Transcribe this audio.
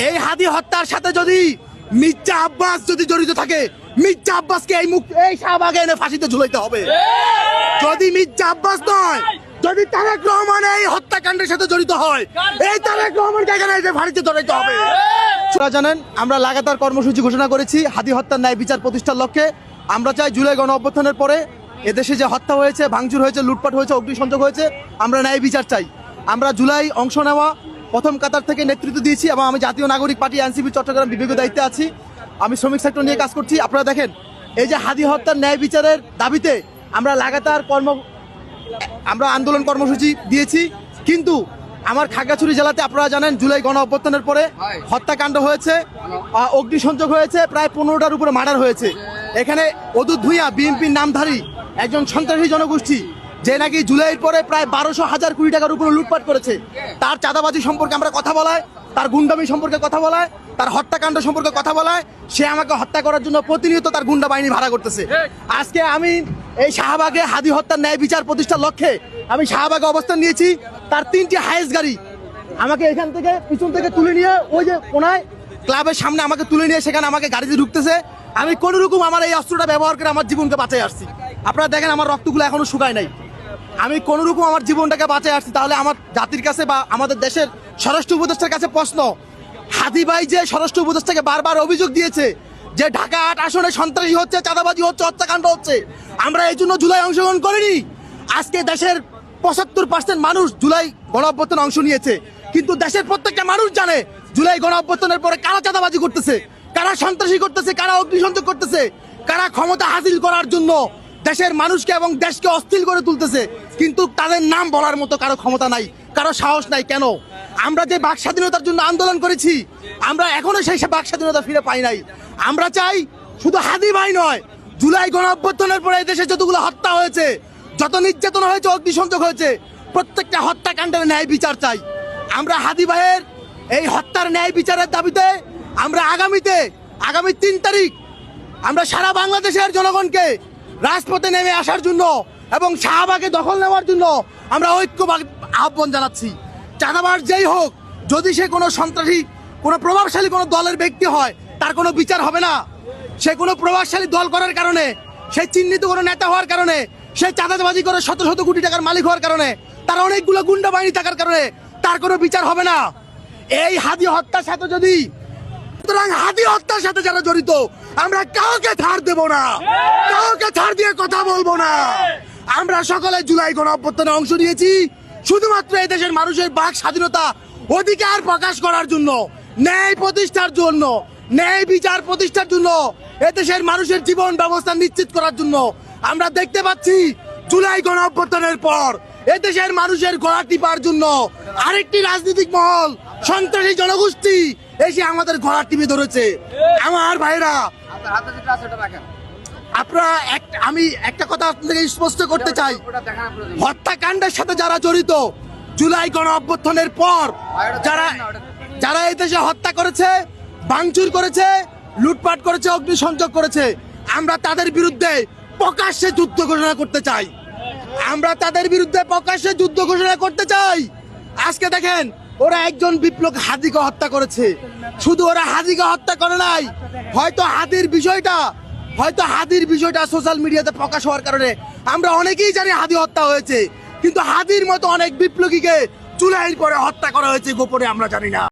এই হাদি হত্যার সাথে যদি মির্জা আব্বাস যদি জড়িত থাকে, মির্জা আব্বাসকে এই শাহবাগে এনে ফাঁসিতে ঝুলাইতে হবে। যদি মির্জা আব্বাস নয়, যদি তারেক রহমান এই হত্যাকাণ্ডের সাথে জড়িত হয়, এই তারেক রহমানকে এখানে এসে ফাঁসিতে ঝুলাইতে হবে। আপনারা জানেন আমরা লাগাতার কর্মসূচি ঘোষণা করেছি হাদি হত্যার ন্যায় বিচার প্রতিষ্ঠার লক্ষ্যে। আমরা চাই জুলাই গণ অভ্যুত্থানের পরে এদেশে যে হত্যা হয়েছে, ভাঙচুর হয়েছে, লুটপাট হয়েছে, অগ্নিসংযোগ হয়েছে, আমরা ন্যায় বিচার চাই। আমরা জুলাই অংশ নেওয়া প্রথম কাতার থেকে নেতৃত্ব দিয়েছি এবং আমি জাতীয় নাগরিক পার্টি এনসিপি চট্টগ্রাম বিভাগীয় দায়িত্বে আছি। আমি শ্রমিক সেক্টর নিয়ে কাজ করছি। আপনারা দেখেন এই যে হাদি হত্যার ন্যায় বিচারের দাবিতে আমরা লাগাতার আমরা আন্দোলন কর্মসূচি দিয়েছি, কিন্তু আমার খাগড়াছড়ি জেলাতে আপনারা জানেন জুলাই গণ অভ্যুত্থানের পরে হত্যাকাণ্ড হয়েছে, অগ্নিসংযোগ হয়েছে, প্রায় 15টার উপরে মার্ডার হয়েছে। এখানে অদূত ভূঁইয়া বিএনপির নামধারী একজন সন্ত্রাসী জনগোষ্ঠী যে নাকি জুলাইয়ের পরে প্রায় 1200 কোটি টাকার উপরে লুটপাট করেছে, তার চাঁদাবাজি সম্পর্কে আমরা কথা বলায়, তার গুন্ডামি সম্পর্কে কথা বলায়, তার হত্যাকাণ্ড সম্পর্কে কথা বলায়, সে আমাকে হত্যা করার জন্য প্রতিনিয়ত তার গুন্ডা বাহিনী ভাড়া করতেছে। আজকে আমি এই শাহবাগে হাদি হত্যার ন্যায় বিচার প্রতিষ্ঠার লক্ষ্যে আমি শাহবাগে অবস্থান নিয়েছি। তার 3টি হাইয়েস্ট গাড়ি আমাকে এখান থেকে পিছন থেকে তুলে নিয়ে ওই যে কোনায় ক্লাবের সামনে আমাকে তুলে নিয়ে সেখানে আমাকে গাড়িতে ঢুকতেছে। আমি কোনো রকম আমার এই অস্ত্রটা ব্যবহার করে আমার জীবনকে বাঁচাই আসছি। আপনারা দেখেন আমার রক্তগুলো এখনো শুকায় নাই। আমি কোনো রকম আমার জীবনটাকে বাঁচাই আসছি। তাহলে আমার জাতির কাছে বা আমাদের দেশের স্বরাষ্ট্র উপদেষ্টার কাছে প্রশ্ন, হাদি ভাই যে স্বরাষ্ট্র উপদেষ্টাকে বারবার অভিযোগ দিয়েছে যে ঢাকা 8 আসনে সন্ত্রাসী হচ্ছে, চাঁদাবাজি হচ্ছে, হত্যাকাণ্ড হচ্ছে, আমরা এই জন্য জুলাই অংশগ্রহণ করিনি। আজকে দেশের 75% মানুষ জুলাই গণ অভ্যুত্থানে অংশ নিয়েছে, কিন্তু দেশের প্রত্যেকটা মানুষ জানে জুলাই গণ অভ্যুত্থানের পরে কারা চাঁদাবাজি করতেছে, কারা সন্ত্রাসী করতেছে, কারা অগ্নিসংযোগ করতেছে, কারা ক্ষমতা হাসিল করার জন্য দেশের মানুষকে এবং দেশকে অস্থির করে তুলতেছে, কিন্তু তাদের নাম বলার মতো কারো ক্ষমতা নাই, কারো সাহস নাই। কেন? আমরা যে বাক স্বাধীনতার জন্য আন্দোলন করেছি, আমরা এখনো সেই বাক স্বাধীনতা ফিরে পাই নাই। আমরা চাই শুধু হাদি ভাই নয়, জুলাই গণ অভ্যুত্থানের পরে দেশে যতগুলো হত্যা হয়েছে, যত নির্যাতন হয়েছে, অগ্নিসংযোগ হয়েছে, প্রত্যেকটা হত্যাকাণ্ডের ন্যায় বিচার চাই। আমরা হাদি ভাইয়ের এই হত্যার ন্যায় বিচারের দাবিতে আমরা আগামী 3 তারিখ আমরা সারা বাংলাদেশের জনগণকে রাজপথে নেমে আসার জন্য এবং শাহবাগে দখল নেওয়ার জন্য আমরা ঐক্য আহ্বান জানাচ্ছি। চাঁদাবাজ যেই হোক, যদি সে কোনো সন্ত্রাসী, কোনো প্রভাবশালী কোনো দলের ব্যক্তি হয়, তার কোনো বিচার হবে না। সে কোনো প্রভাবশালী দল করার কারণে, সে চিহ্নিত কোনো নেতা হওয়ার কারণে, সে চাঁদাবাজি করে শত শত কোটি টাকার মালিক হওয়ার কারণে, তার অনেকগুলো গুন্ডা বাহিনী থাকার কারণে তার কোনো বিচার হবে না। এই হাদি হত্যার সাথে যদি, সুতরাং হাদি হত্যার সাথে যারা জড়িত, আমরা কাউকে ছাড় দেব না, কাউকে ছাড় দিয়ে কথা বলবো না। আমরা সকলে জুলাই গণ অভ্যুত্থানে অংশ নিয়েছি শুধুমাত্র এই দেশের মানুষের বাক স্বাধীনতা, অধিকার প্রকাশ করার জন্য, ন্যায় প্রতিষ্ঠার জন্য, ন্যায় বিচার প্রতিষ্ঠার জন্য, এদেশের মানুষের জীবন ব্যবস্থা নিশ্চিত করার জন্য। আমরা দেখতে পাচ্ছি জুলাই গণ অভ্যুত্থানের পর এদেশের মানুষের গলা টিপার জন্য আরেকটি রাজনৈতিক মহল, সন্ত্রাসী জনগোষ্ঠী এসে আমাদের গলা টিপে ধরেছে। আমার ভাইরা, আপনারা আমি একটা কথা আপনাদের স্পষ্ট করতে চাই, হত্যাকাণ্ডের সাথে যারা জড়িত, জুলাই গণ অভ্যুত্থানের পর যারা এই দেশে হত্যা করেছে, ভাঙচুর করেছে, লুটপাট করেছে, অগ্নিসংযোগ করেছে, আমরা তাদের বিরুদ্ধে প্রকাশ্যে যুদ্ধ ঘোষণা করতে চাই। আমরা তাদের বিরুদ্ধে প্রকাশ্যে যুদ্ধ ঘোষণা করতে চাই। আজকে দেখেন ওরা একজন বিপ্লব হাদিকে হত্যা করেছে। শুধু ওরা হাদিকে হত্যা করে নাই, হয়তো হাদির বিষয়টা সোশ্যাল মিডিয়াতে প্রকাশ হওয়ার কারণে আমরা অনেকেই জানি হাদি হত্যা হয়েছে, কিন্তু হাদির মতো অনেক বিপ্লবীকে জুলাইয়ের পরে হত্যা করা হয়েছে গোপনে, আমরা জানি না।